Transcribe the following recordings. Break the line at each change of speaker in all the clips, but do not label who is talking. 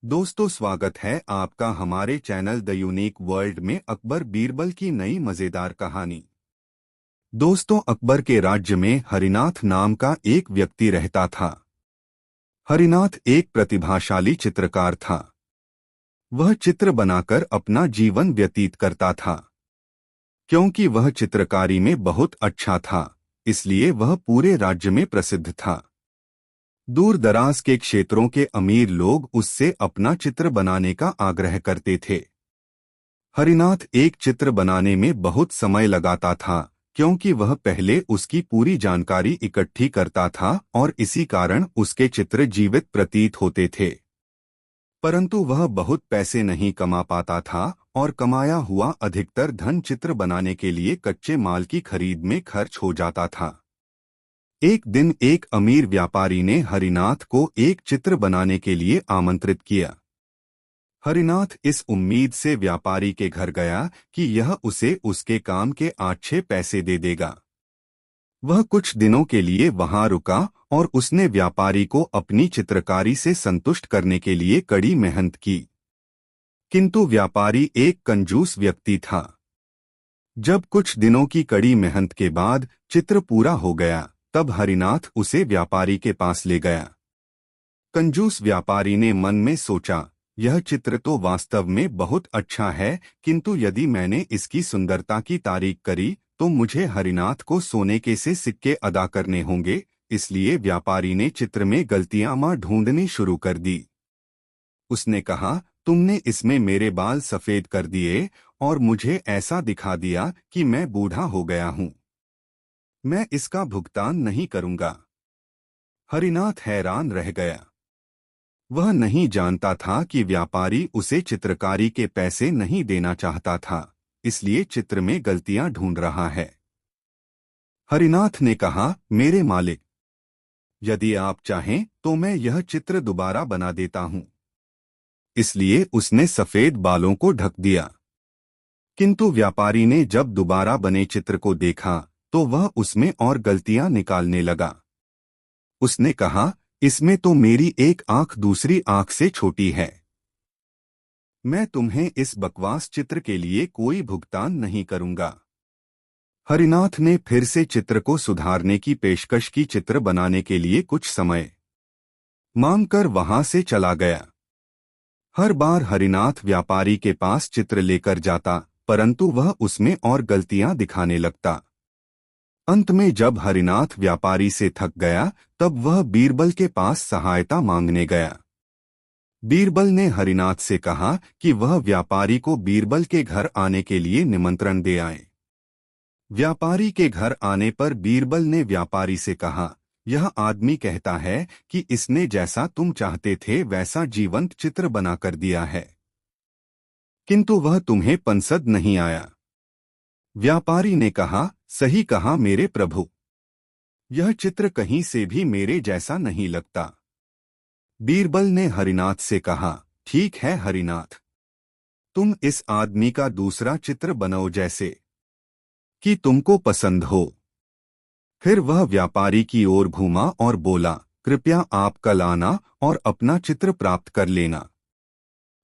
दोस्तों, स्वागत है आपका हमारे चैनल द यूनिक वर्ल्ड में अकबर बीरबल की नई मजेदार कहानी। दोस्तों, अकबर के राज्य में हरिनाथ नाम का एक व्यक्ति रहता था। हरिनाथ एक प्रतिभाशाली चित्रकार था। वह चित्र बनाकर अपना जीवन व्यतीत करता था। क्योंकि वह चित्रकारी में बहुत अच्छा था, इसलिए वह पूरे राज्य में प्रसिद्ध था। दूर दराज के क्षेत्रों के अमीर लोग उससे अपना चित्र बनाने का आग्रह करते थे। हरिनाथ एक चित्र बनाने में बहुत समय लगाता था, क्योंकि वह पहले उसकी पूरी जानकारी इकट्ठी करता था और इसी कारण उसके चित्र जीवित प्रतीत होते थे। परंतु वह बहुत पैसे नहीं कमा पाता था और कमाया हुआ अधिकतर धन चित्र बनाने के लिए कच्चे माल की खरीद में खर्च हो जाता था। एक दिन एक अमीर व्यापारी ने हरिनाथ को एक चित्र बनाने के लिए आमंत्रित किया। हरिनाथ इस उम्मीद से व्यापारी के घर गया कि यह उसे उसके काम के अच्छे पैसे दे देगा। वह कुछ दिनों के लिए वहां रुका और उसने व्यापारी को अपनी चित्रकारी से संतुष्ट करने के लिए कड़ी मेहनत की। किंतु व्यापारी एक कंजूस व्यक्ति था। जब कुछ दिनों की कड़ी मेहनत के बाद चित्र पूरा हो गया, तब हरिनाथ उसे व्यापारी के पास ले गया। कंजूस व्यापारी ने मन में सोचा, यह चित्र तो वास्तव में बहुत अच्छा है, किंतु यदि मैंने इसकी सुंदरता की तारीफ करी तो मुझे हरिनाथ को सोने के से सिक्के अदा करने होंगे। इसलिए व्यापारी ने चित्र में गलतियां ढूंढनी शुरू कर दी। उसने कहा, तुमने इसमें मेरे बाल सफेद कर दिए और मुझे ऐसा दिखा दिया कि मैं बूढ़ा हो गया हूं। मैं इसका भुगतान नहीं करूंगा। हरिनाथ हैरान रह गया। वह नहीं जानता था कि व्यापारी उसे चित्रकारी के पैसे नहीं देना चाहता था, इसलिए चित्र में गलतियां ढूंढ रहा है। हरिनाथ ने कहा, मेरे मालिक, यदि आप चाहें तो मैं यह चित्र दोबारा बना देता हूं। इसलिए उसने सफेद बालों को ढक दिया। किंतु व्यापारी ने जब दोबारा बने चित्र को देखा तो वह उसमें और गलतियां निकालने लगा। उसने कहा, इसमें तो मेरी एक आंख दूसरी आंख से छोटी है। मैं तुम्हें इस बकवास चित्र के लिए कोई भुगतान नहीं करूंगा। हरिनाथ ने फिर से चित्र को सुधारने की पेशकश की। चित्र बनाने के लिए कुछ समय मांगकर वहां से चला गया। हर बार हरिनाथ व्यापारी के पास चित्र लेकर जाता, परंतु वह उसमें और गलतियां दिखाने लगता। अंत में जब हरिनाथ व्यापारी से थक गया, तब वह बीरबल के पास सहायता मांगने गया। बीरबल ने हरिनाथ से कहा कि वह व्यापारी को बीरबल के घर आने के लिए निमंत्रण दे आए। व्यापारी के घर आने पर बीरबल ने व्यापारी से कहा, यह आदमी कहता है कि इसने जैसा तुम चाहते थे वैसा जीवंत चित्र बनाकर दिया है, किंतु वह तुम्हें पसंद नहीं आया। व्यापारी ने कहा, सही कहा मेरे प्रभु, यह चित्र कहीं से भी मेरे जैसा नहीं लगता। बीरबल ने हरिनाथ से कहा, ठीक है हरिनाथ, तुम इस आदमी का दूसरा चित्र बनाओ जैसे कि तुमको पसंद हो। फिर वह व्यापारी की ओर घूमा और बोला, कृपया आप कल आना और अपना चित्र प्राप्त कर लेना,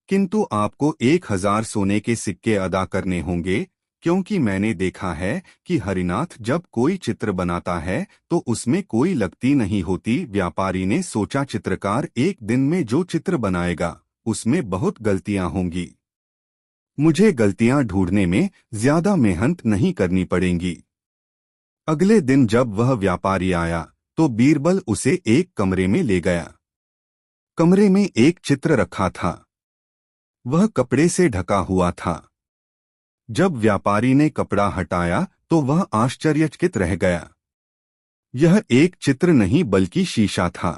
किंतु आपको 1000 सोने के सिक्के अदा करने होंगे, क्योंकि मैंने देखा है कि हरिनाथ जब कोई चित्र बनाता है तो उसमें कोई लगती नहीं होती। व्यापारी ने सोचा, चित्रकार एक दिन में जो चित्र बनाएगा उसमें बहुत गलतियां होंगी। मुझे गलतियां ढूंढने में ज्यादा मेहनत नहीं करनी पड़ेंगी। अगले दिन जब वह व्यापारी आया तो बीरबल उसे एक कमरे में ले गया। कमरे में एक चित्र रखा था। वह कपड़े से ढका हुआ था। जब व्यापारी ने कपड़ा हटाया तो वह आश्चर्यचकित रह गया। यह एक चित्र नहीं बल्कि शीशा था।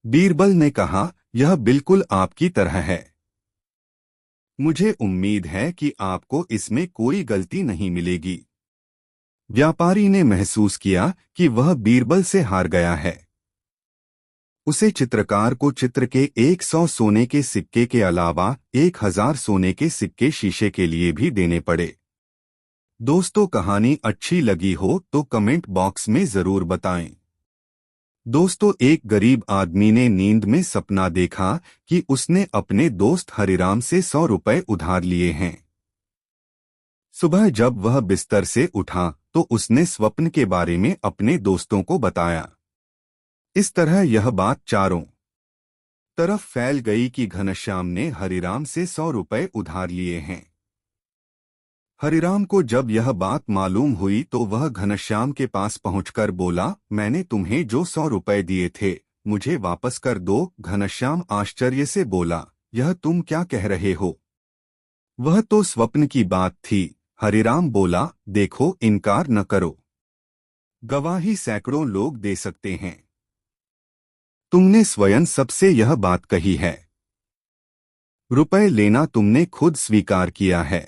बीरबल ने कहा, यह बिल्कुल आपकी तरह है। मुझे उम्मीद है कि आपको इसमें कोई गलती नहीं मिलेगी। व्यापारी ने महसूस किया कि वह बीरबल से हार गया है। उसे चित्रकार को चित्र के 100 सोने के सिक्के के अलावा 1000 सोने के सिक्के शीशे के लिए भी देने पड़े। दोस्तों, कहानी अच्छी लगी हो तो कमेंट बॉक्स में जरूर बताएं। दोस्तों, एक गरीब आदमी ने नींद में सपना देखा कि उसने अपने दोस्त हरिराम से 100 रुपए उधार लिए हैं। सुबह जब वह बिस्तर से उठा तो उसने स्वप्न के बारे में अपने दोस्तों को बताया। इस तरह यह बात चारों तरफ फैल गई कि घनश्याम ने हरिराम से 100 रुपए उधार लिए हैं। हरिराम को जब यह बात मालूम हुई तो वह घनश्याम के पास पहुंचकर बोला, मैंने तुम्हें जो 100 रुपए दिए थे मुझे वापस कर दो। घनश्याम आश्चर्य से बोला, यह तुम क्या कह रहे हो? वह तो स्वप्न की बात थी। हरिराम बोला, देखो, इनकार न करो, गवाही सैकड़ों लोग दे सकते हैं। तुमने स्वयं सबसे यह बात कही है। रुपए लेना तुमने खुद स्वीकार किया है।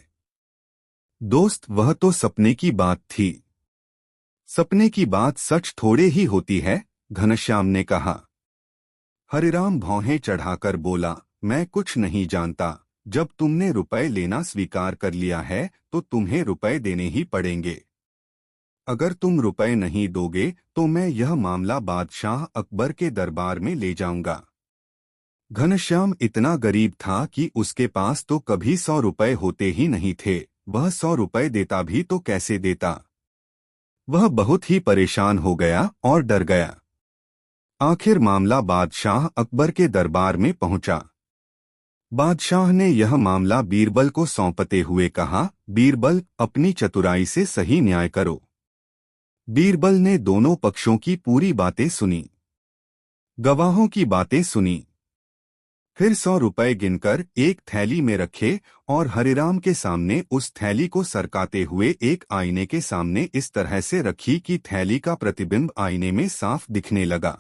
दोस्त, वह तो सपने की बात थी। सपने की बात सच थोड़े ही होती है, घनश्याम ने कहा। हरिराम भौहें चढ़ाकर बोला, मैं कुछ नहीं जानता। जब तुमने रुपए लेना स्वीकार कर लिया है तो तुम्हें रुपए देने ही पड़ेंगे। अगर तुम रुपए नहीं दोगे तो मैं यह मामला बादशाह अकबर के दरबार में ले जाऊंगा। घनश्याम इतना गरीब था कि उसके पास तो कभी 100 रुपए होते ही नहीं थे। वह 100 रुपए देता भी तो कैसे देता? वह बहुत ही परेशान हो गया और डर गया। आखिर मामला बादशाह अकबर के दरबार में पहुंचा। बादशाह ने यह मामला बीरबल को सौंपते हुए कहा, बीरबल, अपनी चतुराई से सही न्याय करो। बीरबल ने दोनों पक्षों की पूरी बातें सुनी, गवाहों की बातें सुनी, फिर 100 रुपए गिनकर एक थैली में रखे और हरिराम के सामने उस थैली को सरकाते हुए एक आईने के सामने इस तरह से रखी कि थैली का प्रतिबिंब आईने में साफ दिखने लगा।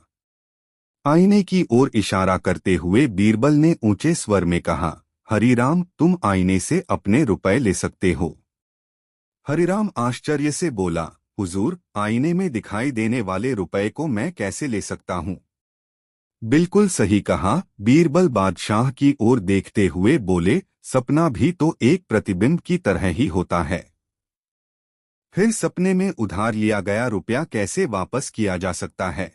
आईने की ओर इशारा करते हुए बीरबल ने ऊंचे स्वर में कहा, हरिराम, तुम आईने से अपने रुपए ले सकते हो। हरिराम आश्चर्य से बोला, हुजूर, आईने में दिखाई देने वाले रुपए को मैं कैसे ले सकता हूँ? बिल्कुल सही कहा, बीरबल बादशाह की ओर देखते हुए बोले, सपना भी तो एक प्रतिबिंब की तरह ही होता है। फिर सपने में उधार लिया गया रुपया कैसे वापस किया जा सकता है?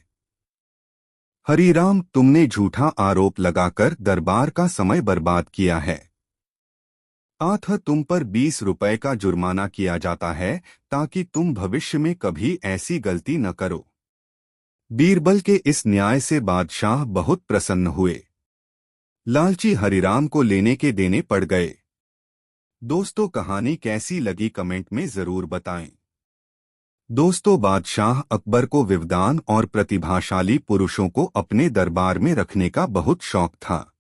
हरिराम, तुमने झूठा आरोप लगाकर दरबार का समय बर्बाद किया है। अतः तुम पर 20 रुपए का जुर्माना किया जाता है ताकि तुम भविष्य में कभी ऐसी गलती न करो। बीरबल के इस न्याय से बादशाह बहुत प्रसन्न हुए। लालची हरिराम को लेने के देने पड़ गए। दोस्तों, कहानी कैसी लगी कमेंट में जरूर बताएं। दोस्तों, बादशाह अकबर को विद्वान और प्रतिभाशाली पुरुषों को अपने दरबार में रखने का बहुत शौक था।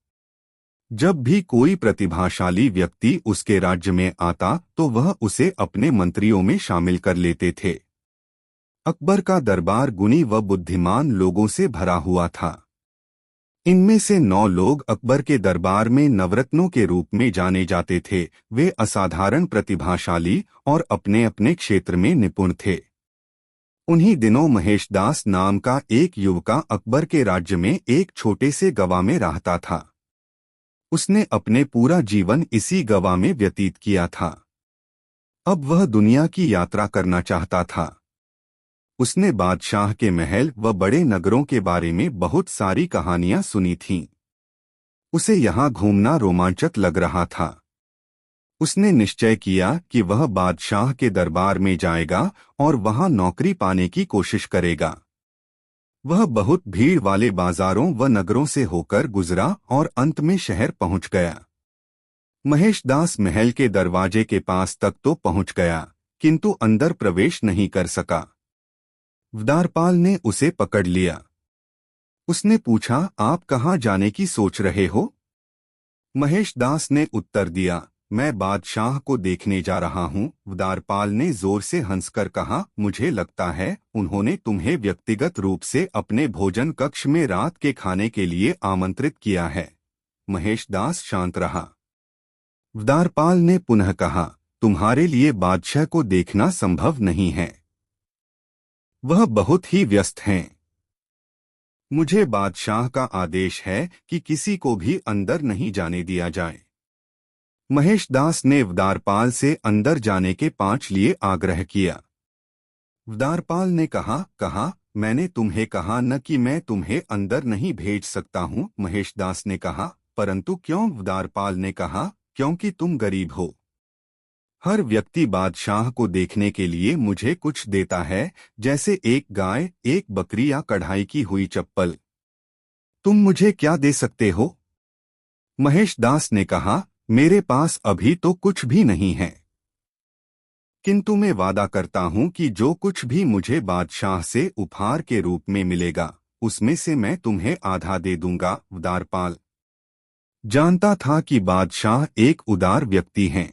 जब भी कोई प्रतिभाशाली व्यक्ति उसके राज्य में आता तो वह उसे अपने मंत्रियों में शामिल कर लेते थे। अकबर का दरबार गुणी व बुद्धिमान लोगों से भरा हुआ था। इनमें से 9 लोग अकबर के दरबार में नवरत्नों के रूप में जाने जाते थे। वे असाधारण प्रतिभाशाली और अपने अपने क्षेत्र में निपुण थे। उन्हीं दिनों महेशदास नाम का एक युवका अकबर के राज्य में एक छोटे से गवा में रहता था। उसने अपने पूरा जीवन इसी गवा में व्यतीत किया था। अब वह दुनिया की यात्रा करना चाहता था। उसने बादशाह के महल व बड़े नगरों के बारे में बहुत सारी कहानियां सुनी थीं। उसे यहाँ घूमना रोमांचक लग रहा था। उसने निश्चय किया कि वह बादशाह के दरबार में जाएगा और वहां नौकरी पाने की कोशिश करेगा। वह बहुत भीड़ वाले बाजारों व नगरों से होकर गुजरा और अंत में शहर पहुंच गया। महेशदास महल के दरवाजे के पास तक तो पहुंच गया, किंतु अंदर प्रवेश नहीं कर सका। द्वारपाल ने उसे पकड़ लिया। उसने पूछा, आप कहाँ जाने की सोच रहे हो? महेशदास ने उत्तर दिया, मैं बादशाह को देखने जा रहा हूँ। द्वारपाल ने जोर से हंसकर कहा, मुझे लगता है उन्होंने तुम्हें व्यक्तिगत रूप से अपने भोजन कक्ष में रात के खाने के लिए आमंत्रित किया है। महेशदास शांत रहा। द्वारपाल ने पुनः कहा, तुम्हारे लिए बादशाह को देखना संभव नहीं है, वह बहुत ही व्यस्त हैं। मुझे बादशाह का आदेश है कि किसी को भी अंदर नहीं जाने दिया जाए। महेशदास ने द्वारपाल से अंदर जाने के 5 लिए आग्रह किया। द्वारपाल ने कहा, मैंने तुम्हें कहा न कि मैं तुम्हें अंदर नहीं भेज सकता हूँ, महेशदास ने कहा। परंतु क्यों? द्वारपाल ने कहा, क्योंकि तुम गरीब हो। हर व्यक्ति बादशाह को देखने के लिए मुझे कुछ देता है, जैसे एक गाय, एक बकरी या कढ़ाई की हुई चप्पल। तुम मुझे क्या दे सकते हो? महेशदास ने कहा, मेरे पास अभी तो कुछ भी नहीं है, किंतु मैं वादा करता हूं कि जो कुछ भी मुझे बादशाह से उपहार के रूप में मिलेगा, उसमें से मैं तुम्हें आधा दे दूंगा। द्वारपाल जानता था कि बादशाह एक उदार व्यक्ति हैं।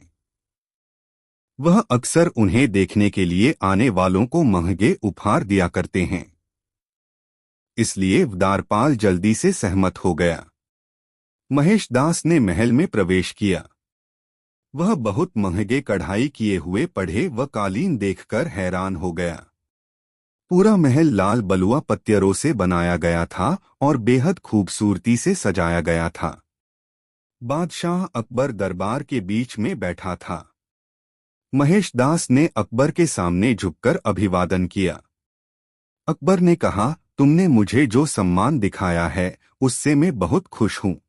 वह अक्सर उन्हें देखने के लिए आने वालों को महंगे उपहार दिया करते हैं। इसलिए द्वारपाल जल्दी से सहमत हो गया। महेशदास ने महल में प्रवेश किया। वह बहुत महंगे कढ़ाई किए हुए पढ़े व कालीन देखकर हैरान हो गया। पूरा महल लाल बलुआ पत्थरों से बनाया गया था और बेहद खूबसूरती से सजाया गया था। बादशाह अकबर दरबार के बीच में बैठा था। महेशदास ने अकबर के सामने झुककर अभिवादन किया। अकबर ने कहा, तुमने मुझे जो सम्मान दिखाया है उससे मैं बहुत खुश हूँ।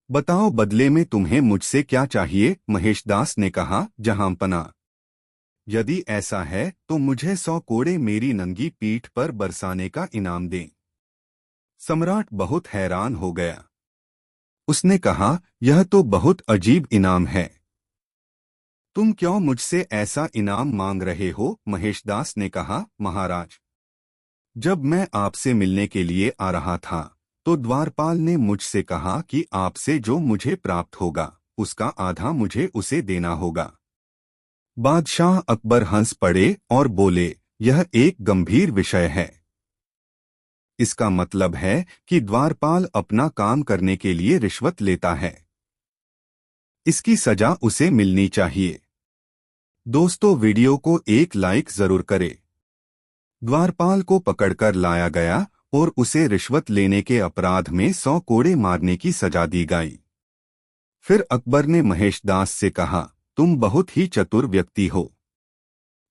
बताओ, बदले में तुम्हें मुझसे क्या चाहिए? महेशदास ने कहा, जहांपना, यदि ऐसा है तो मुझे 100 कोड़े मेरी नंगी पीठ पर बरसाने का इनाम दें। सम्राट बहुत हैरान हो गया। उसने कहा, यह तो बहुत अजीब इनाम है। तुम क्यों मुझसे ऐसा इनाम मांग रहे हो? महेशदास ने कहा, महाराज, जब मैं आपसे मिलने के लिए आ रहा था तो द्वारपाल ने मुझसे कहा कि आपसे जो मुझे प्राप्त होगा उसका आधा मुझे उसे देना होगा। बादशाह अकबर हंस पड़े और बोले, यह एक गंभीर विषय है। इसका मतलब है कि द्वारपाल अपना काम करने के लिए रिश्वत लेता है। इसकी सजा उसे मिलनी चाहिए। दोस्तों, वीडियो को एक लाइक जरूर करें। द्वारपाल को पकड़कर लाया गया और उसे रिश्वत लेने के अपराध में 100 कोड़े मारने की सजा दी गई। फिर अकबर ने महेशदास से कहा, तुम बहुत ही चतुर व्यक्ति हो।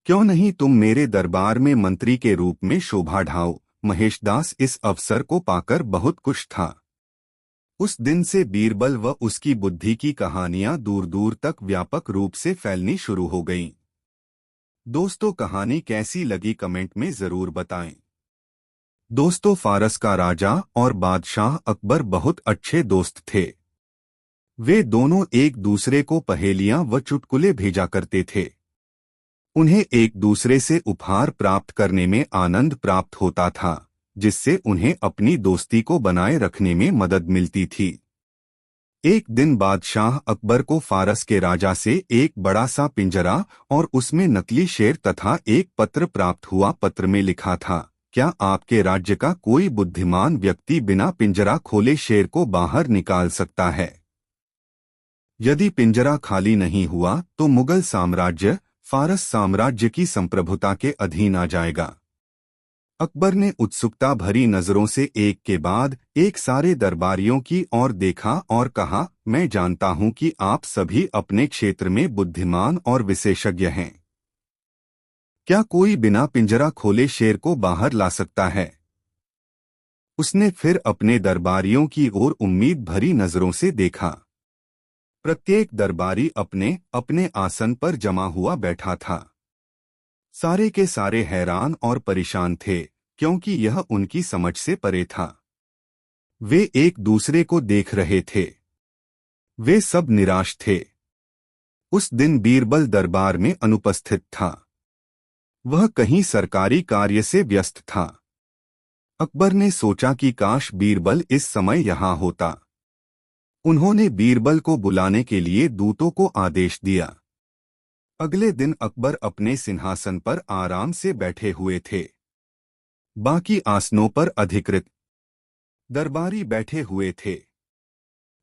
क्यों नहीं तुम मेरे दरबार में मंत्री के रूप में शोभा ढाओ? महेशदास इस अवसर को पाकर बहुत खुश था। उस दिन से बीरबल व उसकी बुद्धि की कहानियां दूर दूर तक व्यापक रूप से फैलनी शुरू हो गईं। दोस्तों, कहानी कैसी लगी कमेंट में जरूर बताएं। दोस्तों, फारस का राजा और बादशाह अकबर बहुत अच्छे दोस्त थे। वे दोनों एक दूसरे को पहेलियां व चुटकुले भेजा करते थे। उन्हें एक दूसरे से उपहार प्राप्त करने में आनंद प्राप्त होता था, जिससे उन्हें अपनी दोस्ती को बनाए रखने में मदद मिलती थी। एक दिन बादशाह अकबर को फारस के राजा से एक बड़ा सा पिंजरा और उसमें नकली शेर तथा एक पत्र प्राप्त हुआ। पत्र में लिखा था, क्या आपके राज्य का कोई बुद्धिमान व्यक्ति बिना पिंजरा खोले शेर को बाहर निकाल सकता है? यदि पिंजरा खाली नहीं हुआ तो मुगल साम्राज्य फारस साम्राज्य की संप्रभुता के अधीन आ जाएगा। अकबर ने उत्सुकता भरी नजरों से एक के बाद एक सारे दरबारियों की ओर देखा और कहा, मैं जानता हूं कि आप सभी अपने क्षेत्र में बुद्धिमान और विशेषज्ञ हैं। क्या कोई बिना पिंजरा खोले शेर को बाहर ला सकता है? उसने फिर अपने दरबारियों की ओर उम्मीद भरी नजरों से देखा। प्रत्येक दरबारी अपने अपने आसन पर जमा हुआ बैठा था। सारे के सारे हैरान और परेशान थे, क्योंकि यह उनकी समझ से परे था। वे एक दूसरे को देख रहे थे। वे सब निराश थे। उस दिन बीरबल दरबार में अनुपस्थित था। वह कहीं सरकारी कार्य से व्यस्त था। अकबर ने सोचा कि काश बीरबल इस समय यहाँ होता। उन्होंने बीरबल को बुलाने के लिए दूतों को आदेश दिया। अगले दिन अकबर अपने सिंहासन पर आराम से बैठे हुए थे। बाकी आसनों पर अधिकृत दरबारी बैठे हुए थे।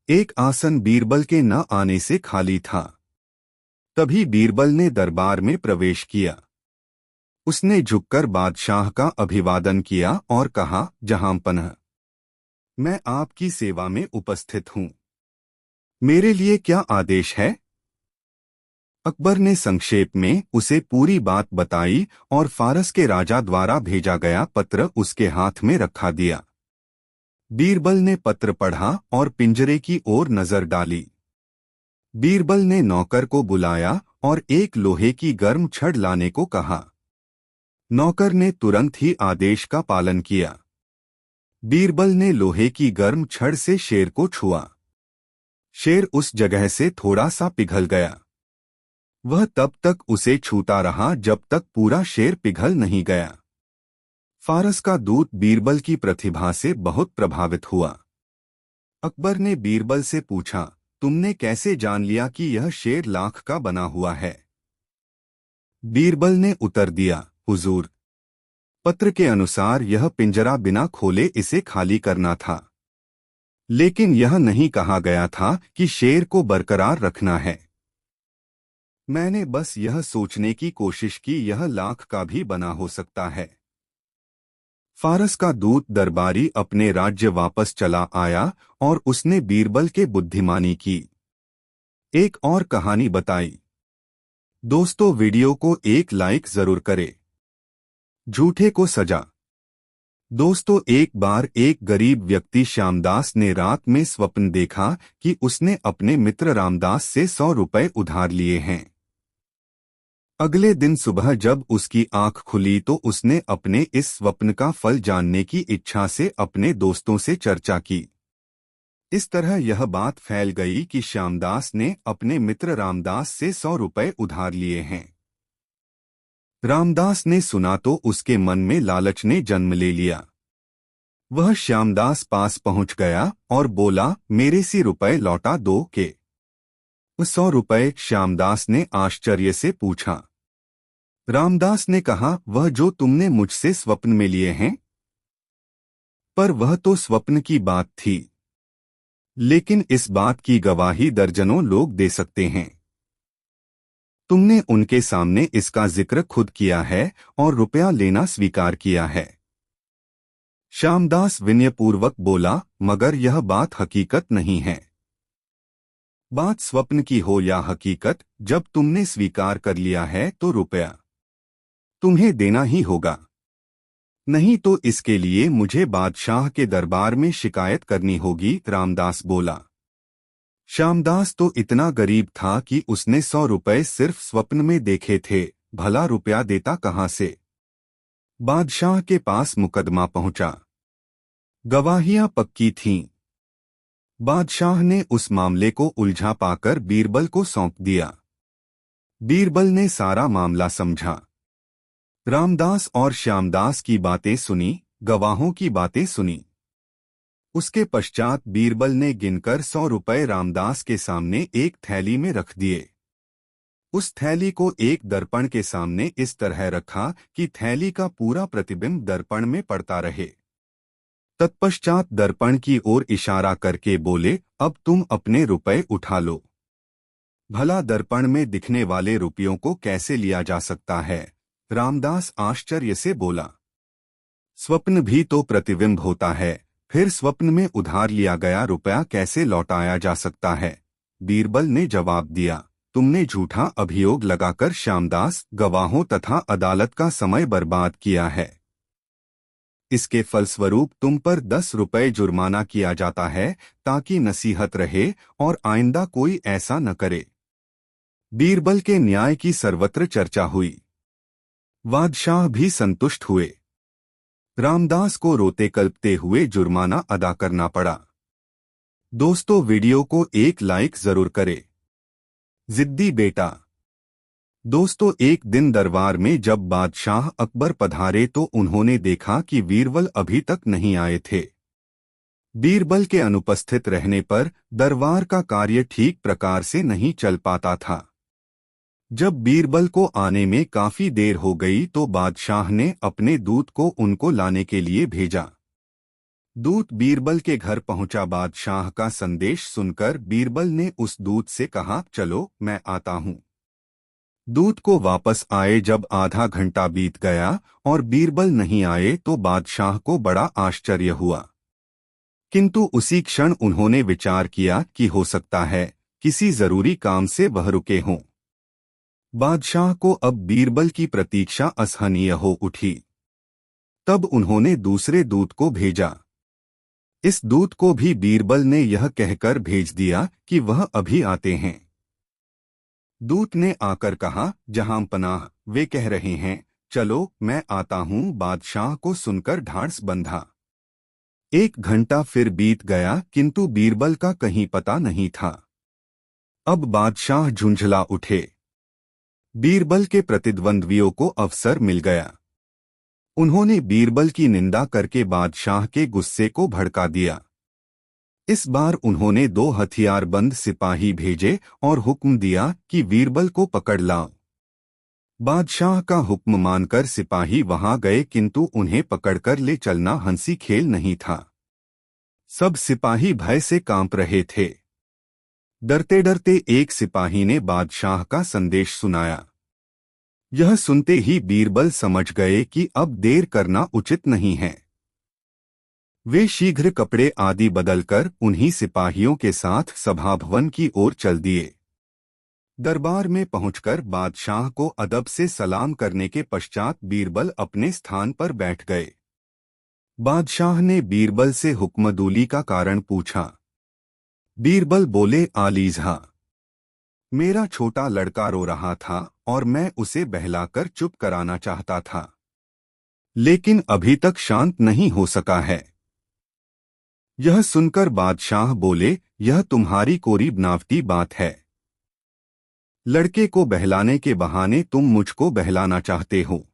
एक आसन बीरबल के न आने से खाली था। तभी बीरबल ने दरबार में प्रवेश किया। उसने झुककर बादशाह का अभिवादन किया और कहा, जहांपनाह, मैं आपकी सेवा में उपस्थित हूँ। मेरे लिए क्या आदेश है? अकबर ने संक्षेप में उसे पूरी बात बताई और फारस के राजा द्वारा भेजा गया पत्र उसके हाथ में रखा दिया। बीरबल ने पत्र पढ़ा और पिंजरे की ओर नजर डाली। बीरबल ने नौकर को बुलाया और एक लोहे की गर्म छड़ लाने को कहा। नौकर ने तुरंत ही आदेश का पालन किया। बीरबल ने लोहे की गर्म छड़ से शेर को छुआ। शेर उस जगह से थोड़ा सा पिघल गया। वह तब तक उसे छूता रहा जब तक पूरा शेर पिघल नहीं गया। फारस का दूत बीरबल की प्रतिभा से बहुत प्रभावित हुआ। अकबर ने बीरबल से पूछा, तुमने कैसे जान लिया कि यह शेर लाख का बना हुआ है? बीरबल ने उत्तर दिया, हुजूर, पत्र के अनुसार यह पिंजरा बिना खोले इसे खाली करना था, लेकिन यह नहीं कहा गया था कि शेर को बरकरार रखना है। मैंने बस यह सोचने की कोशिश की यह लाख का भी बना हो सकता है। फारस का दूत दरबारी अपने राज्य वापस चला आया और उसने बीरबल के बुद्धिमानी की एक और कहानी बताई। दोस्तों, वीडियो को एक लाइक जरूर करें। झूठे को सजा। दोस्तों, एक बार एक गरीब व्यक्ति श्यामदास ने रात में स्वप्न देखा कि उसने अपने मित्र रामदास से 100 रुपए उधार लिए हैं। अगले दिन सुबह जब उसकी आंख खुली तो उसने अपने इस स्वप्न का फल जानने की इच्छा से अपने दोस्तों से चर्चा की। इस तरह यह बात फैल गई कि श्यामदास ने अपने मित्र रामदास से 100 रुपए उधार लिए हैं। रामदास ने सुना तो उसके मन में लालच ने जन्म ले लिया। वह श्यामदास पास पहुंच गया और बोला, मेरे 100 रुपए लौटा दो के। 100 रुपए? श्यामदास ने आश्चर्य से पूछा। रामदास ने कहा, वह जो तुमने मुझसे स्वप्न में लिए हैं। पर वह तो स्वप्न की बात थी, लेकिन इस बात की गवाही दर्जनों लोग दे सकते हैं। तुमने उनके सामने इसका जिक्र खुद किया है और रुपया लेना स्वीकार किया है। श्यामदास विनयपूर्वक बोला, मगर यह बात हकीकत नहीं है। बात स्वप्न की हो या हकीकत, जब तुमने स्वीकार कर लिया है तो रुपया तुम्हें देना ही होगा, नहीं तो इसके लिए मुझे बादशाह के दरबार में शिकायत करनी होगी। रामदास बोला। श्यामदास तो इतना गरीब था कि उसने 100 रुपए सिर्फ स्वप्न में देखे थे, भला रुपया देता कहां से? बादशाह के पास मुकदमा पहुंचा। गवाहियां पक्की थीं। बादशाह ने उस मामले को उलझा पाकर बीरबल को सौंप दिया। बीरबल ने सारा मामला समझा। रामदास और श्यामदास की बातें सुनी, गवाहों की बातें सुनी। उसके पश्चात बीरबल ने गिनकर 100 रुपए रामदास के सामने एक थैली में रख दिए। उस थैली को एक दर्पण के सामने इस तरह रखा कि थैली का पूरा प्रतिबिंब दर्पण में पड़ता रहे। तत्पश्चात दर्पण की ओर इशारा करके बोले, अब तुम अपने रुपए उठा लो। भला दर्पण में दिखने वाले रुपयों को कैसे लिया जा सकता है? रामदास आश्चर्य से बोला। स्वप्न भी तो प्रतिबिंब होता है, फिर स्वप्न में उधार लिया गया रुपया कैसे लौटाया जा सकता है? बीरबल ने जवाब दिया, तुमने झूठा अभियोग लगाकर श्यामदास, गवाहों तथा अदालत का समय बर्बाद किया है। इसके फलस्वरूप तुम पर 10 रुपए जुर्माना किया जाता है, ताकि नसीहत रहे और आइंदा कोई ऐसा न करे। बीरबल के न्याय की सर्वत्र चर्चा हुई। बादशाह भी संतुष्ट हुए। रामदास को रोते कल्पते हुए जुर्माना अदा करना पड़ा। दोस्तों, वीडियो को एक लाइक जरूर करें। जिद्दी बेटा। दोस्तों, एक दिन दरबार में जब बादशाह अकबर पधारे तो उन्होंने देखा कि बीरबल अभी तक नहीं आए थे। बीरबल के अनुपस्थित रहने पर दरबार का कार्य ठीक प्रकार से नहीं चल पाता था। जब बीरबल को आने में काफी देर हो गई तो बादशाह ने अपने दूत को उनको लाने के लिए भेजा। दूत बीरबल के घर पहुंचा। बादशाह का संदेश सुनकर बीरबल ने उस दूत से कहा, चलो मैं आता हूं। दूत को वापस आए जब आधा घंटा बीत गया और बीरबल नहीं आए तो बादशाह को बड़ा आश्चर्य हुआ, किंतु उसी क्षण उन्होंने विचार किया कि हो सकता है किसी जरूरी काम से वह रुके हों। बादशाह को अब बीरबल की प्रतीक्षा असहनीय हो उठी। तब उन्होंने दूसरे दूत को भेजा। इस दूत को भी बीरबल ने यह कहकर भेज दिया कि वह अभी आते हैं। दूत ने आकर कहा, जहांपनाह, वे कह रहे हैं, चलो मैं आता हूं। बादशाह को सुनकर ढाढ़स बंधा। 1 घंटा फिर बीत गया किंतु बीरबल का कहीं पता नहीं था। अब बादशाह झुंझला उठे। बीरबल के प्रतिद्वंद्वियों को अवसर मिल गया। उन्होंने बीरबल की निंदा करके बादशाह के गुस्से को भड़का दिया। इस बार उन्होंने 2 हथियारबंद सिपाही भेजे और हुक्म दिया कि बीरबल को पकड़ लाओ। बादशाह का हुक्म मानकर सिपाही वहां गए किंतु उन्हें पकड़कर ले चलना हंसी खेल नहीं था। सब सिपाही भय से कांप रहे थे। डरते डरते एक सिपाही ने बादशाह का संदेश सुनाया। यह सुनते ही बीरबल समझ गए कि अब देर करना उचित नहीं है। वे शीघ्र कपड़े आदि बदलकर उन्हीं सिपाहियों के साथ सभा भवन की ओर चल दिए। दरबार में पहुंचकर बादशाह को अदब से सलाम करने के पश्चात बीरबल अपने स्थान पर बैठ गए। बादशाह ने बीरबल से हुक्मदूली का कारण पूछा। बीरबल बोले, आलीज़ा, मेरा छोटा लड़का रो रहा था और मैं उसे बहलाकर चुप कराना चाहता था, लेकिन अभी तक शांत नहीं हो सका है। यह सुनकर बादशाह बोले, यह तुम्हारी कोरी बनावटी बात है। लड़के को बहलाने के बहाने तुम मुझको बहलाना चाहते हो।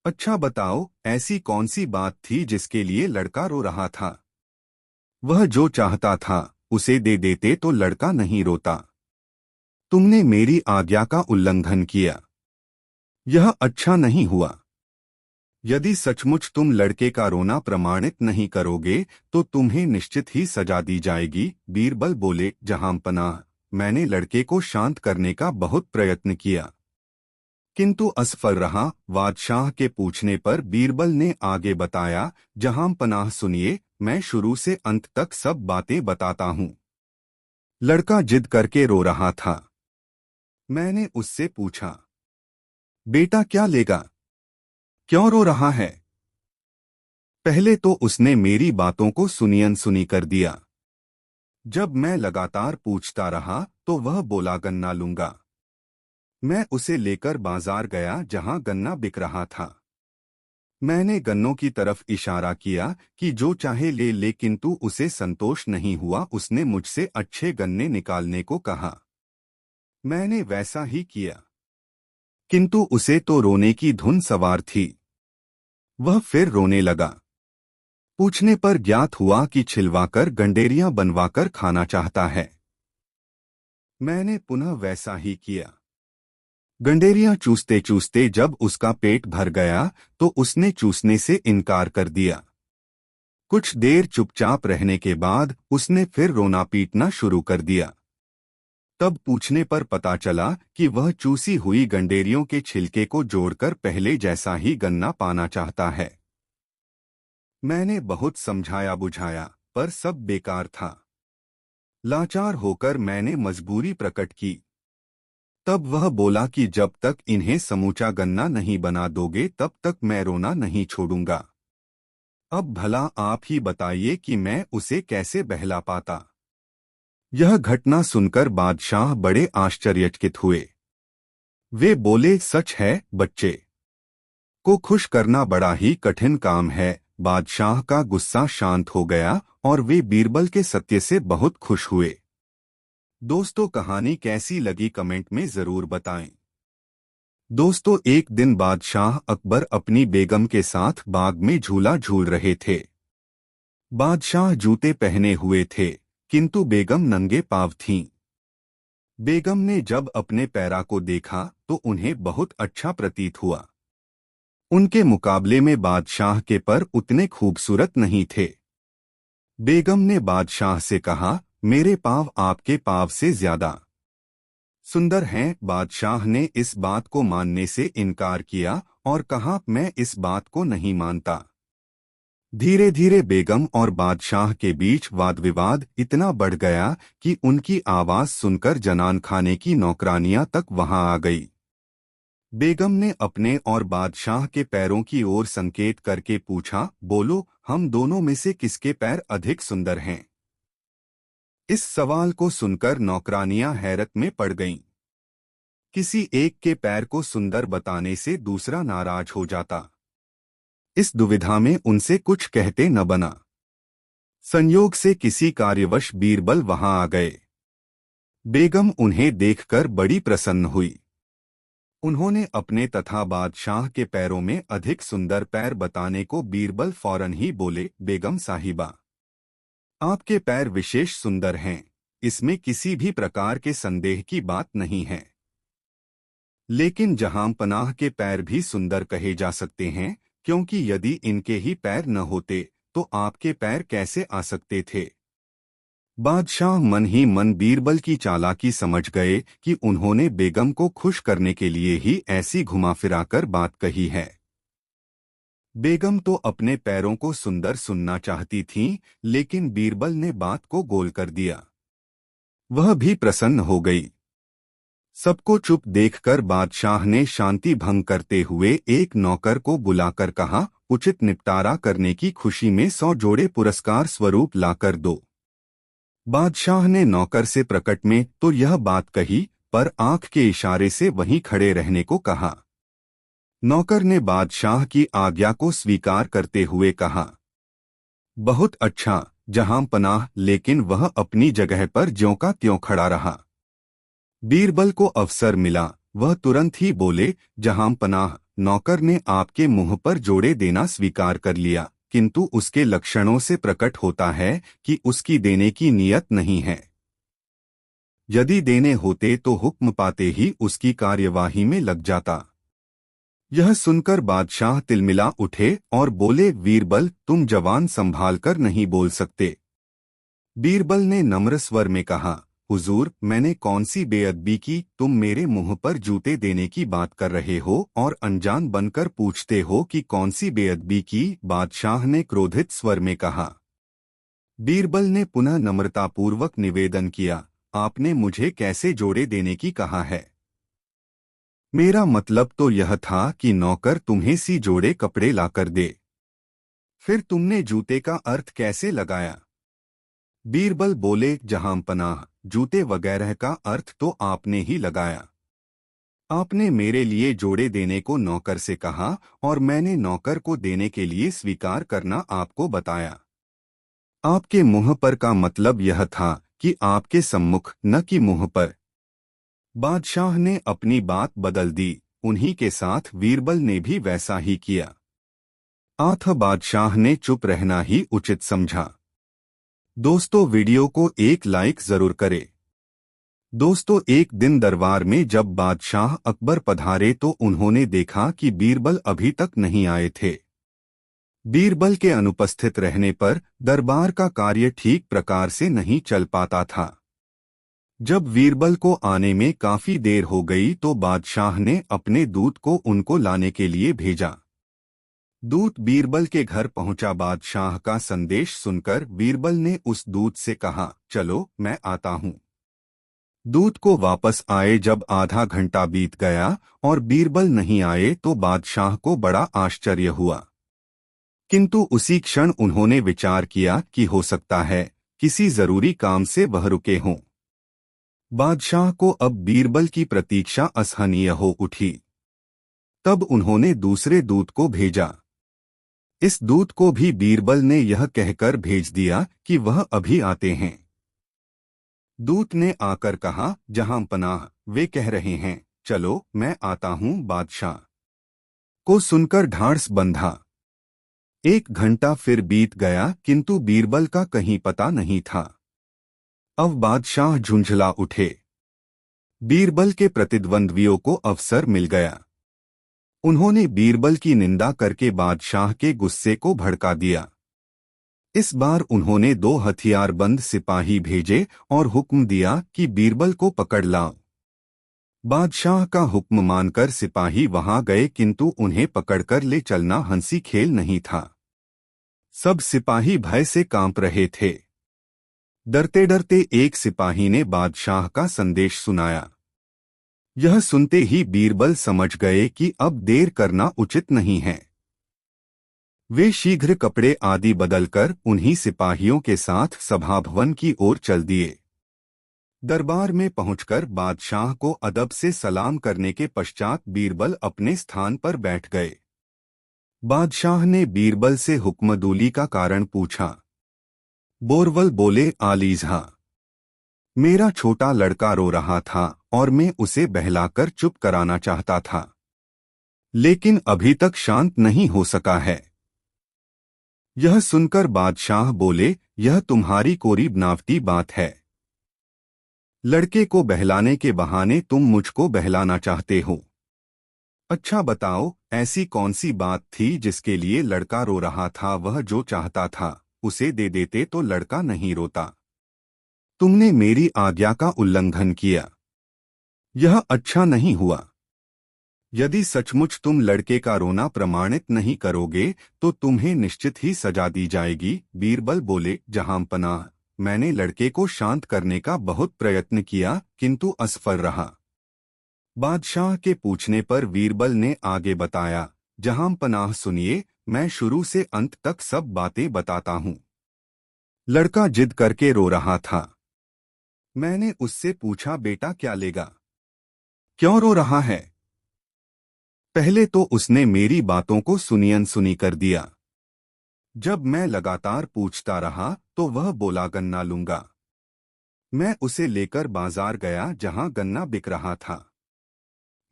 अच्छा बताओ, ऐसी कौन सी बात थी जिसके लिए लड़का रो रहा था? वह जो चाहता था उसे दे देते तो लड़का नहीं रोता। तुमने मेरी आज्ञा का उल्लंघन किया। यह अच्छा नहीं हुआ। यदि सचमुच तुम लड़के का रोना प्रमाणित नहीं करोगे तो तुम्हें निश्चित ही सजा दी जाएगी। बीरबल बोले, जहांपनाह, मैंने लड़के को शांत करने का बहुत प्रयत्न किया किंतु असफल रहा। बादशाह के पूछने पर बीरबल ने आगे बताया, जहांपनाह सुनिए, मैं शुरू से अंत तक सब बातें बताता हूँ। लड़का जिद करके रो रहा था। मैंने उससे पूछा, बेटा क्या लेगा, क्यों रो रहा है? पहले तो उसने मेरी बातों को सुनी अनसुनी कर दिया। जब मैं लगातार पूछता रहा तो वह बोला, गन्ना लूंगा। मैं उसे लेकर बाजार गया जहां गन्ना बिक रहा था। मैंने गन्नों की तरफ इशारा किया कि जो चाहे ले ले किंतु उसे संतोष नहीं हुआ। उसने मुझसे अच्छे गन्ने निकालने को कहा। मैंने वैसा ही किया किंतु उसे तो रोने की धुन सवार थी। वह फिर रोने लगा। पूछने पर ज्ञात हुआ कि छिलवाकर गंडेरियां बनवाकर खाना चाहता है। मैंने पुनः वैसा ही किया। गंडेरियां चूसते चूसते जब उसका पेट भर गया तो उसने चूसने से इनकार कर दिया। कुछ देर चुपचाप रहने के बाद उसने फिर रोना पीटना शुरू कर दिया। तब पूछने पर पता चला कि वह चूसी हुई गंडेरियों के छिलके को जोड़कर पहले जैसा ही गन्ना पाना चाहता है। मैंने बहुत समझाया बुझाया पर सब बेकार था। लाचार होकर मैंने मजबूरी प्रकट की। तब वह बोला कि जब तक इन्हें समूचा गन्ना नहीं बना दोगे तब तक मैं रोना नहीं छोड़ूंगा। अब भला आप ही बताइए कि मैं उसे कैसे बहला पाता। यह घटना सुनकर बादशाह बड़े आश्चर्यचकित हुए। वे बोले, सच है, बच्चे को खुश करना बड़ा ही कठिन काम है। बादशाह का गुस्सा शांत हो गया और वे बीरबल के सत्य से बहुत खुश हुए। दोस्तों, कहानी कैसी लगी कमेंट में जरूर बताएं। दोस्तों, एक दिन बादशाह अकबर अपनी बेगम के साथ बाग में झूला झूल रहे थे। बादशाह जूते पहने हुए थे किंतु बेगम नंगे पांव थीं। बेगम ने जब अपने पैरा को देखा तो उन्हें बहुत अच्छा प्रतीत हुआ। उनके मुकाबले में बादशाह के पर उतने खूबसूरत नहीं थे। बेगम ने बादशाह से कहा, मेरे पांव आपके पांव से ज्यादा सुंदर हैं। बादशाह ने इस बात को मानने से इनकार किया और कहा, मैं इस बात को नहीं मानता। धीरे धीरे बेगम और बादशाह के बीच वाद विवाद इतना बढ़ गया कि उनकी आवाज सुनकर जनान खाने की नौकरानियां तक वहां आ गई। बेगम ने अपने और बादशाह के पैरों की ओर संकेत करके पूछा, बोलो, हम दोनों में से किसके पैर अधिक सुंदर हैं? इस सवाल को सुनकर नौकरानियां हैरत में पड़ गईं। किसी एक के पैर को सुंदर बताने से दूसरा नाराज हो जाता। इस दुविधा में उनसे कुछ कहते न बना। संयोग से किसी कार्यवश बीरबल वहां आ गए। बेगम उन्हें देखकर बड़ी प्रसन्न हुई। उन्होंने अपने तथा बादशाह के पैरों में अधिक सुंदर पैर बताने को बीरबल फौरन ही बोले, बेगम साहिबा, आपके पैर विशेष सुंदर हैं, इसमें किसी भी प्रकार के संदेह की बात नहीं है। लेकिन जहांपनाह के पैर भी सुंदर कहे जा सकते हैं, क्योंकि यदि इनके ही पैर न होते तो आपके पैर कैसे आ सकते थे? बादशाह मन ही मन बीरबल की चालाकी समझ गए कि उन्होंने बेगम को खुश करने के लिए ही ऐसी घुमा फिराकर बात कही है। बेगम तो अपने पैरों को सुंदर सुनना चाहती थीं, लेकिन बीरबल ने बात को गोल कर दिया। वह भी प्रसन्न हो गई। सबको चुप देखकर बादशाह ने शांति भंग करते हुए एक नौकर को बुलाकर कहा, उचित निपटारा करने की खुशी में 100 जोड़े पुरस्कार स्वरूप लाकर दो। बादशाह ने नौकर से प्रकट में तो यह बात कही, पर आंख के इशारे से वहीं खड़े रहने को कहा। नौकर ने बादशाह की आज्ञा को स्वीकार करते हुए कहा, बहुत अच्छा जहांपनाह, लेकिन वह अपनी जगह पर ज्यों का त्यों खड़ा रहा। बीरबल को अवसर मिला, वह तुरंत ही बोले, जहांपनाह, नौकर ने आपके मुंह पर जोड़े देना स्वीकार कर लिया, किंतु उसके लक्षणों से प्रकट होता है कि उसकी देने की नीयत नहीं है। यदि देने होते तो हुक्म पाते ही उसकी कार्यवाही में लग जाता। यह सुनकर बादशाह तिलमिला उठे और बोले, बीरबल, तुम जवान संभालकर नहीं बोल सकते? बीरबल ने नम्र स्वर में कहा, हुजूर, मैंने कौन सी बेअदबी की? तुम मेरे मुंह पर जूते देने की बात कर रहे हो और अनजान बनकर पूछते हो कि कौन सी बेअदबी की? बादशाह ने क्रोधित स्वर में कहा। बीरबल ने पुनः नम्रतापूर्वक निवेदन किया, आपने मुझे कैसे जोड़े देने की कहा है? मेरा मतलब तो यह था कि नौकर तुम्हें सी जोड़े कपड़े लाकर दे। फिर तुमने जूते का अर्थ कैसे लगाया? बीरबल बोले, जहांपनाह, जूते वगैरह का अर्थ तो आपने ही लगाया। आपने मेरे लिए जोड़े देने को नौकर से कहा और मैंने नौकर को देने के लिए स्वीकार करना आपको बताया। आपके मुंह पर का मतलब यह था कि आपके सम्मुख, न कि मुंह पर। बादशाह ने अपनी बात बदल दी। उन्हीं के साथ बीरबल ने भी वैसा ही किया। आठ बादशाह ने चुप रहना ही उचित समझा। दोस्तों, वीडियो को एक लाइक जरूर करें। दोस्तों, एक दिन दरबार में जब बादशाह अकबर पधारे तो उन्होंने देखा कि बीरबल अभी तक नहीं आए थे। बीरबल के अनुपस्थित रहने पर दरबार का कार्य ठीक प्रकार से नहीं चल पाता था। जब बीरबल को आने में काफी देर हो गई तो बादशाह ने अपने दूत को उनको लाने के लिए भेजा। दूत बीरबल के घर पहुंचा। बादशाह का संदेश सुनकर बीरबल ने उस दूत से कहा, चलो मैं आता हूं। दूत को वापस आए जब आधा घंटा बीत गया और बीरबल नहीं आए तो बादशाह को बड़ा आश्चर्य हुआ। किंतु उसी क्षण उन्होंने विचार किया कि हो सकता है किसी जरूरी काम से वह रुके हों। बादशाह को अब बीरबल की प्रतीक्षा असहनीय हो उठी। तब उन्होंने दूसरे दूत को भेजा। इस दूत को भी बीरबल ने यह कहकर भेज दिया कि वह अभी आते हैं। दूत ने आकर कहा, जहांपनाह, वे कह रहे हैं, चलो मैं आता हूं। बादशाह को सुनकर ढांढस बंधा। 1 घंटा फिर बीत गया किंतु बीरबल का कहीं पता नहीं था। अब बादशाह झुंझला उठे। बीरबल के प्रतिद्वंद्वियों को अवसर मिल गया। उन्होंने बीरबल की निंदा करके बादशाह के गुस्से को भड़का दिया। इस बार उन्होंने 2 हथियारबंद सिपाही भेजे और हुक्म दिया कि बीरबल को पकड़ लाओ। बादशाह का हुक्म मानकर सिपाही वहां गए किंतु उन्हें पकड़कर ले चलना हंसी खेल नहीं था। सब सिपाही भय से कांप रहे थे। डरते डरते एक सिपाही ने बादशाह का संदेश सुनाया। यह सुनते ही बीरबल समझ गए कि अब देर करना उचित नहीं है। वे शीघ्र कपड़े आदि बदलकर उन्हीं सिपाहियों के साथ सभा भवन की ओर चल दिए। दरबार में पहुंचकर बादशाह को अदब से सलाम करने के पश्चात बीरबल अपने स्थान पर बैठ गए। बादशाह ने बीरबल से हुक्मदूली का कारण पूछा। बोरबल बोले, आलीज़ा, मेरा छोटा लड़का रो रहा था और मैं उसे बहलाकर चुप कराना चाहता था, लेकिन अभी तक शांत नहीं हो सका है। यह सुनकर बादशाह बोले, यह तुम्हारी कोरी बनावटी बात है। लड़के को बहलाने के बहाने तुम मुझको बहलाना चाहते हो। अच्छा बताओ, ऐसी कौन सी बात थी जिसके लिए लड़का रो रहा था? वह जो चाहता था उसे दे देते तो लड़का नहीं रोता। तुमने मेरी आज्ञा का उल्लंघन किया। यह अच्छा नहीं हुआ। यदि सचमुच तुम लड़के का रोना प्रमाणित नहीं करोगे तो तुम्हें निश्चित ही सजा दी जाएगी। बीरबल बोले, जहांपनाह, मैंने लड़के को शांत करने का बहुत प्रयत्न किया किंतु असफल रहा। बादशाह के पूछने पर बीरबल ने आगे बताया, जहांपनाह सुनिए, मैं शुरू से अंत तक सब बातें बताता हूँ। लड़का जिद करके रो रहा था। मैंने उससे पूछा, बेटा क्या लेगा, क्यों रो रहा है? पहले तो उसने मेरी बातों को सुनी अनसुनी कर दिया। जब मैं लगातार पूछता रहा तो वह बोला, गन्ना लूंगा। मैं उसे लेकर बाजार गया जहां गन्ना बिक रहा था।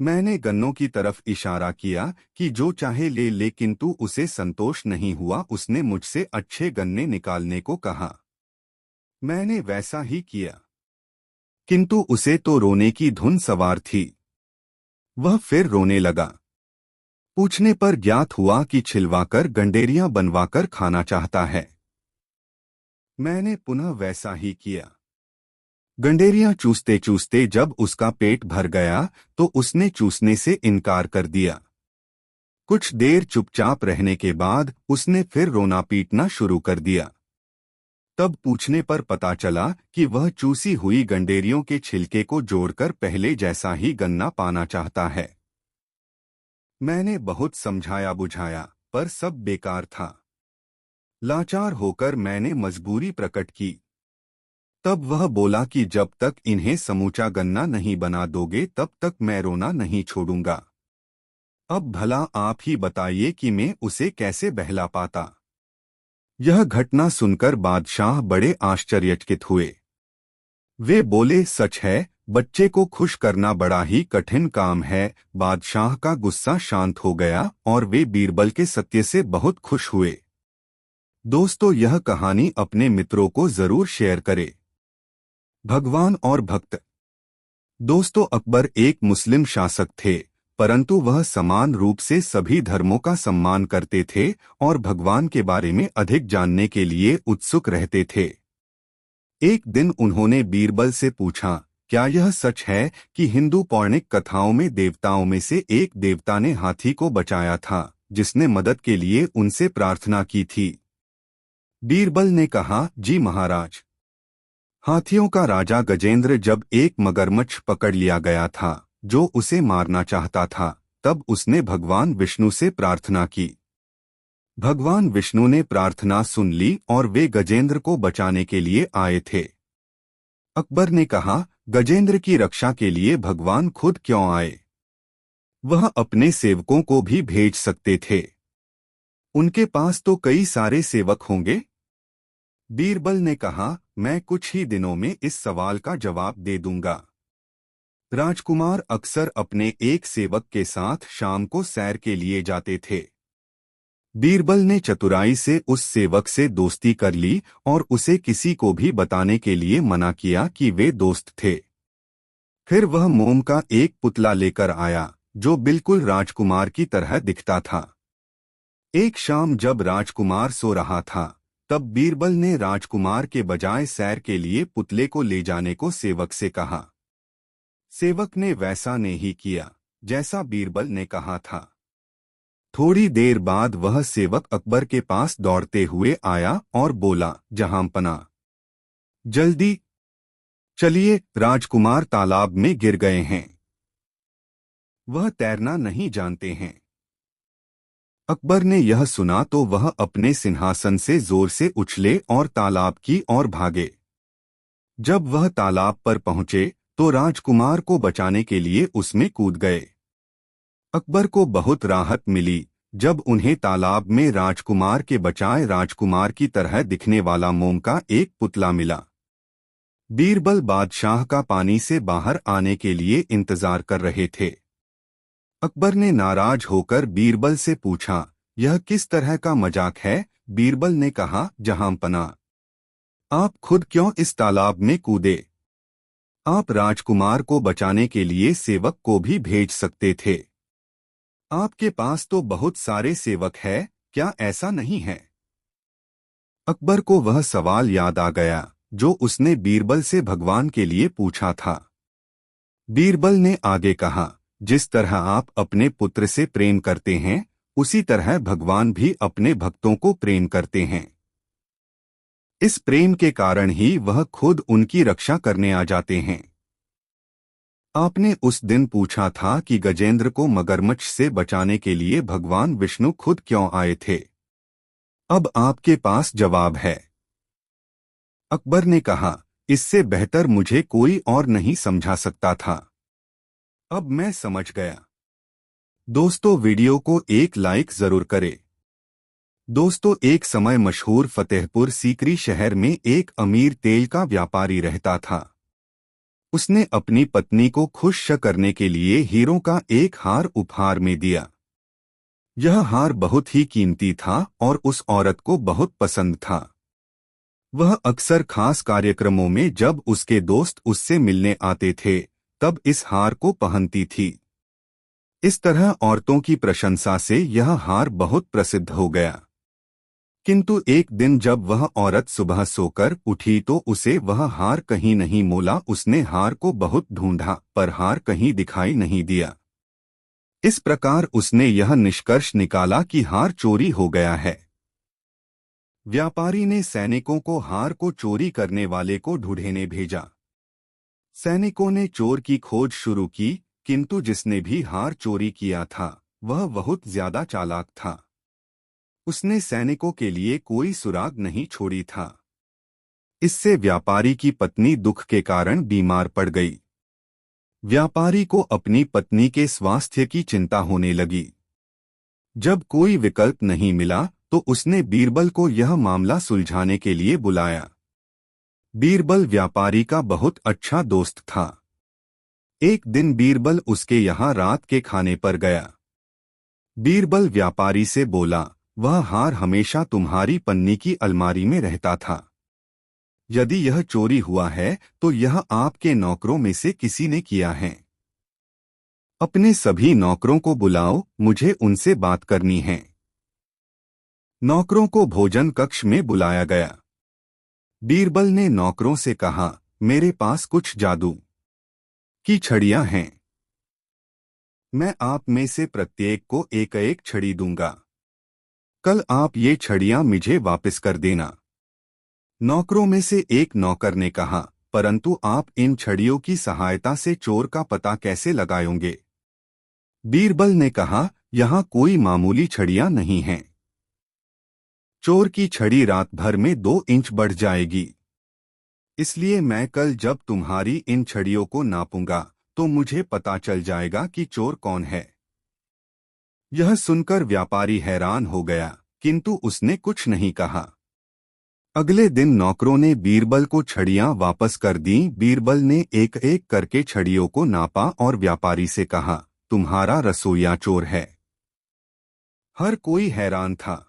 मैंने गन्नों की तरफ इशारा किया कि जो चाहे ले ले, किंतु उसे संतोष नहीं हुआ। उसने मुझसे अच्छे गन्ने निकालने को कहा। मैंने वैसा ही किया, किंतु उसे तो रोने की धुन सवार थी। वह फिर रोने लगा। पूछने पर ज्ञात हुआ कि छिलवाकर गंडेरियां बनवाकर खाना चाहता है। मैंने पुनः वैसा ही किया। गंडेरियां चूसते चूसते जब उसका पेट भर गया तो उसने चूसने से इनकार कर दिया। कुछ देर चुपचाप रहने के बाद उसने फिर रोना पीटना शुरू कर दिया। तब पूछने पर पता चला कि वह चूसी हुई गंडेरियों के छिलके को जोड़कर पहले जैसा ही गन्ना पाना चाहता है। मैंने बहुत समझाया बुझाया, पर सब बेकार था। लाचार होकर मैंने मजबूरी प्रकट की। तब वह बोला कि जब तक इन्हें समूचा गन्ना नहीं बना दोगे तब तक मैं रोना नहीं छोड़ूंगा। अब भला आप ही बताइए कि मैं उसे कैसे बहला पाता। यह घटना सुनकर बादशाह बड़े आश्चर्यचकित हुए। वे बोले, सच है, बच्चे को खुश करना बड़ा ही कठिन काम है। बादशाह का गुस्सा शांत हो गया और वे बीरबल के सत्य से बहुत खुश हुए। दोस्तों, यह कहानी अपने मित्रों को जरूर शेयर करें। भगवान और भक्त। दोस्तों, अकबर एक मुस्लिम शासक थे, परंतु वह समान रूप से सभी धर्मों का सम्मान करते थे और भगवान के बारे में अधिक जानने के लिए उत्सुक रहते थे। एक दिन उन्होंने बीरबल से पूछा, क्या यह सच है कि हिंदू पौराणिक कथाओं में देवताओं में से एक देवता ने हाथी को बचाया था, जिसने मदद के लिए उनसे प्रार्थना की थी? बीरबल ने कहा, जी महाराज। हाथियों का राजा गजेंद्र जब एक मगरमच्छ पकड़ लिया गया था जो उसे मारना चाहता था, तब उसने भगवान विष्णु से प्रार्थना की। भगवान विष्णु ने प्रार्थना सुन ली और वे गजेंद्र को बचाने के लिए आए थे। अकबर ने कहा, गजेंद्र की रक्षा के लिए भगवान खुद क्यों आए? वह अपने सेवकों को भी भेज सकते थे। उनके पास तो कई सारे सेवक होंगे। बीरबल ने कहा, मैं कुछ ही दिनों में इस सवाल का जवाब दे दूंगा। राजकुमार अक्सर अपने एक सेवक के साथ शाम को सैर के लिए जाते थे। बीरबल ने चतुराई से उस सेवक से दोस्ती कर ली और उसे किसी को भी बताने के लिए मना किया कि वे दोस्त थे। फिर वह मोम का एक पुतला लेकर आया जो बिल्कुल राजकुमार की तरह दिखता था। एक शाम जब राजकुमार सो रहा था, तब बीरबल ने राजकुमार के बजाय सैर के लिए पुतले को ले जाने को सेवक से कहा। सेवक ने वैसा ने ही किया जैसा बीरबल ने कहा था। थोड़ी देर बाद वह सेवक अकबर के पास दौड़ते हुए आया और बोला, जहांपना, जल्दी चलिए, राजकुमार तालाब में गिर गए हैं। वह तैरना नहीं जानते हैं। अकबर ने यह सुना तो वह अपने सिंहासन से जोर से उछले और तालाब की ओर भागे। जब वह तालाब पर पहुंचे तो राजकुमार को बचाने के लिए उसमें कूद गए। अकबर को बहुत राहत मिली जब उन्हें तालाब में राजकुमार के बचाए राजकुमार की तरह दिखने वाला मोम का एक पुतला मिला। बीरबल बादशाह का पानी से बाहर आने के लिए इंतजार कर रहे थे। अकबर ने नाराज होकर बीरबल से पूछा, यह किस तरह का मजाक है? बीरबल ने कहा, जहांपना, आप खुद क्यों इस तालाब में कूदे? आप राजकुमार को बचाने के लिए सेवक को भी भेज सकते थे। आपके पास तो बहुत सारे सेवक हैं, क्या ऐसा नहीं है? अकबर को वह सवाल याद आ गया जो उसने बीरबल से भगवान के लिए पूछा था। बीरबल ने आगे कहा, जिस तरह आप अपने पुत्र से प्रेम करते हैं उसी तरह भगवान भी अपने भक्तों को प्रेम करते हैं। इस प्रेम के कारण ही वह खुद उनकी रक्षा करने आ जाते हैं। आपने उस दिन पूछा था कि गजेंद्र को मगरमच्छ से बचाने के लिए भगवान विष्णु खुद क्यों आए थे। अब आपके पास जवाब है। अकबर ने कहा, इससे बेहतर मुझे कोई और नहीं समझा सकता था। अब मैं समझ गया। दोस्तों, वीडियो को एक लाइक जरूर करें। दोस्तों, एक समय मशहूर फतेहपुर सीकरी शहर में एक अमीर तेल का व्यापारी रहता था। उसने अपनी पत्नी को खुश करने के लिए हीरों का एक हार उपहार में दिया। यह हार बहुत ही कीमती था और उस औरत को बहुत पसंद था। वह अक्सर खास कार्यक्रमों में जब उसके दोस्त उससे मिलने आते थे तब इस हार को पहनती थी। इस तरह औरतों की प्रशंसा से यह हार बहुत प्रसिद्ध हो गया। किंतु एक दिन जब वह औरत सुबह सोकर उठी तो उसे वह हार कहीं नहीं मिला। उसने हार को बहुत ढूंढा पर हार कहीं दिखाई नहीं दिया। इस प्रकार उसने यह निष्कर्ष निकाला कि हार चोरी हो गया है। व्यापारी ने सैनिकों को हार को चोरी करने वाले को ढूंढने भेजा। सैनिकों ने चोर की खोज शुरू की, किंतु जिसने भी हार चोरी किया था वह बहुत ज्यादा चालाक था। उसने सैनिकों के लिए कोई सुराग नहीं छोड़ी था। इससे व्यापारी की पत्नी दुख के कारण बीमार पड़ गई। व्यापारी को अपनी पत्नी के स्वास्थ्य की चिंता होने लगी। जब कोई विकल्प नहीं मिला तो उसने बीरबल को यह मामला सुलझाने के लिए बुलाया। बीरबल व्यापारी का बहुत अच्छा दोस्त था। एक दिन बीरबल उसके यहाँ रात के खाने पर गया। बीरबल व्यापारी से बोला, वह हार हमेशा तुम्हारी पन्नी की अलमारी में रहता था। यदि यह चोरी हुआ है तो यह आपके नौकरों में से किसी ने किया है। अपने सभी नौकरों को बुलाओ, मुझे उनसे बात करनी है। नौकरों को भोजन कक्ष में बुलाया गया। बीरबल ने नौकरों से कहा, मेरे पास कुछ जादू की छड़ियां हैं। मैं आप में से प्रत्येक को एक एक छड़ी दूंगा। कल आप ये छड़ियां मुझे वापस कर देना। नौकरों में से एक नौकर ने कहा, परंतु आप इन छड़ियों की सहायता से चोर का पता कैसे लगाएंगे? बीरबल ने कहा, यहाँ कोई मामूली छड़ियां नहीं हैं। चोर की छड़ी रात भर में 2 इंच बढ़ जाएगी। इसलिए मैं कल जब तुम्हारी इन छड़ियों को नापूंगा तो मुझे पता चल जाएगा कि चोर कौन है। यह सुनकर व्यापारी हैरान हो गया, किंतु उसने कुछ नहीं कहा। अगले दिन नौकरों ने बीरबल को छड़ियां वापस कर दी। बीरबल ने एक एक करके छड़ियों को नापा और व्यापारी से कहा, तुम्हारा रसोइया चोर है। हर कोई हैरान था।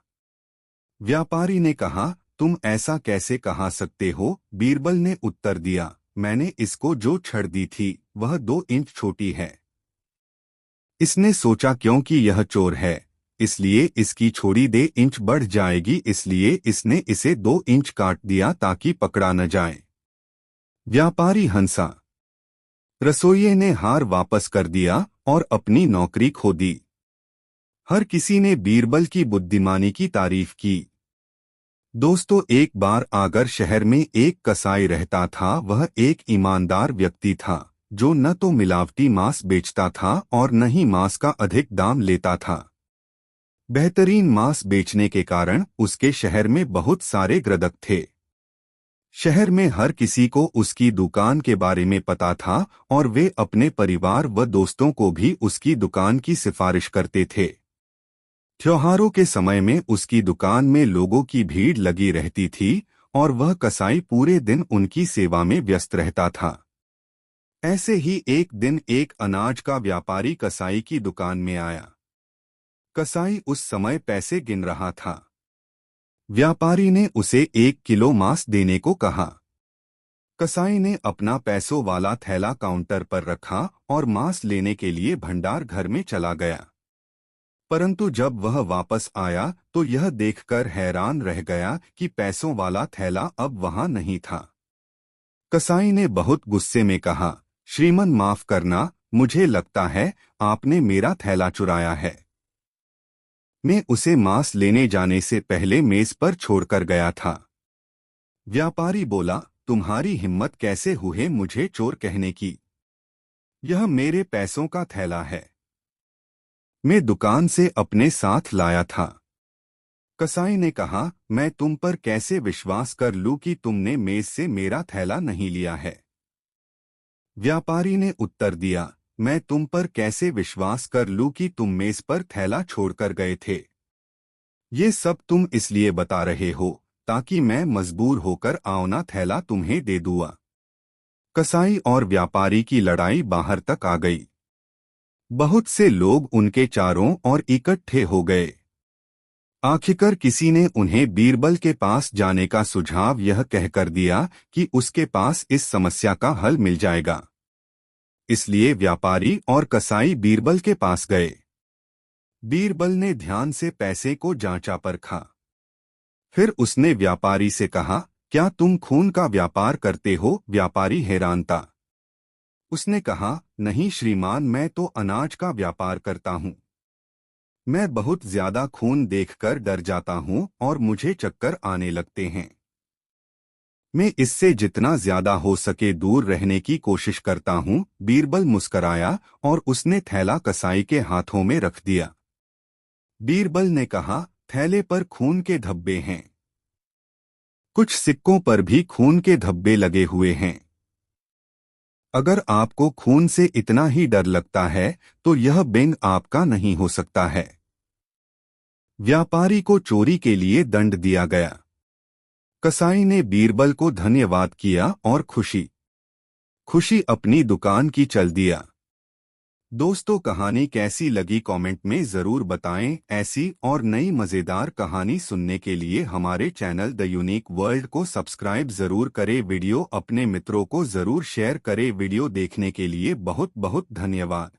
व्यापारी ने कहा, तुम ऐसा कैसे कहा सकते हो? बीरबल ने उत्तर दिया, मैंने इसको जो छड़ दी थी वह 2 इंच छोटी है। इसने सोचा क्योंकि यह चोर है इसलिए इसकी छोड़ी 2 इंच बढ़ जाएगी, इसलिए इसने इसे 2 इंच काट दिया ताकि पकड़ा न जाए। व्यापारी हंसा। रसोइये ने हार वापस कर दिया और अपनी नौकरी खो दी। हर किसी ने बीरबल की बुद्धिमानी की तारीफ की। दोस्तों, एक बार आगर शहर में एक कसाई रहता था। वह एक ईमानदार व्यक्ति था जो न तो मिलावटी मांस बेचता था और न ही मांस का अधिक दाम लेता था। बेहतरीन मांस बेचने के कारण उसके शहर में बहुत सारे ग्राहक थे। शहर में हर किसी को उसकी दुकान के बारे में पता था और वे अपने परिवार व दोस्तों को भी उसकी दुकान की सिफारिश करते थे। त्योहारों के समय में उसकी दुकान में लोगों की भीड़ लगी रहती थी और वह कसाई पूरे दिन उनकी सेवा में व्यस्त रहता था। ऐसे ही एक दिन एक अनाज का व्यापारी कसाई की दुकान में आया। कसाई उस समय पैसे गिन रहा था। व्यापारी ने उसे 1 किलो मांस देने को कहा। कसाई ने अपना पैसों वाला थैला काउंटर पर रखा और मांस लेने के लिए भंडार घर में चला गया। परंतु जब वह वापस आया तो यह देखकर हैरान रह गया कि पैसों वाला थैला अब वहां नहीं था। कसाई ने बहुत गुस्से में कहा, श्रीमान माफ करना, मुझे लगता है आपने मेरा थैला चुराया है। मैं उसे मांस लेने जाने से पहले मेज पर छोड़कर गया था। व्यापारी बोला, तुम्हारी हिम्मत कैसे हुई मुझे चोर कहने की? यह मेरे पैसों का थैला है, मैं दुकान से अपने साथ लाया था। कसाई ने कहा, मैं तुम पर कैसे विश्वास कर लूं कि तुमने मेज से मेरा थैला नहीं लिया है? व्यापारी ने उत्तर दिया, मैं तुम पर कैसे विश्वास कर लूं कि तुम मेज पर थैला छोड़कर गए थे? ये सब तुम इसलिए बता रहे हो ताकि मैं मजबूर होकर आऊं थैला तुम्हें दे दूंगा। कसाई और व्यापारी की लड़ाई बाहर तक आ गई। बहुत से लोग उनके चारों ओर इकट्ठे हो गए। आखिरकार किसी ने उन्हें बीरबल के पास जाने का सुझाव यह कहकर दिया कि उसके पास इस समस्या का हल मिल जाएगा। इसलिए व्यापारी और कसाई बीरबल के पास गए। बीरबल ने ध्यान से पैसे को जांचा परखा। फिर उसने व्यापारी से कहा, क्या तुम खून का व्यापार करते हो? व्यापारी हैरान था। उसने कहा, नहीं श्रीमान, मैं तो अनाज का व्यापार करता हूँ। मैं बहुत ज्यादा खून देखकर डर जाता हूँ और मुझे चक्कर आने लगते हैं। मैं इससे जितना ज्यादा हो सके दूर रहने की कोशिश करता हूँ। बीरबल मुस्कराया और उसने थैला कसाई के हाथों में रख दिया। बीरबल ने कहा, थैले पर खून के धब्बे हैं। कुछ सिक्कों पर भी खून के धब्बे लगे हुए हैं। अगर आपको खून से इतना ही डर लगता है तो यह बैंक आपका नहीं हो सकता है। व्यापारी को चोरी के लिए दंड दिया गया। कसाई ने बीरबल को धन्यवाद किया और खुशी खुशी अपनी दुकान की चल दिया। दोस्तों, कहानी कैसी लगी कमेंट में ज़रूर बताएं। ऐसी और नई मज़ेदार कहानी सुनने के लिए हमारे चैनल द यूनिक वर्ल्ड को सब्सक्राइब ज़रूर करें। वीडियो अपने मित्रों को ज़रूर शेयर करें। वीडियो देखने के लिए बहुत बहुत धन्यवाद।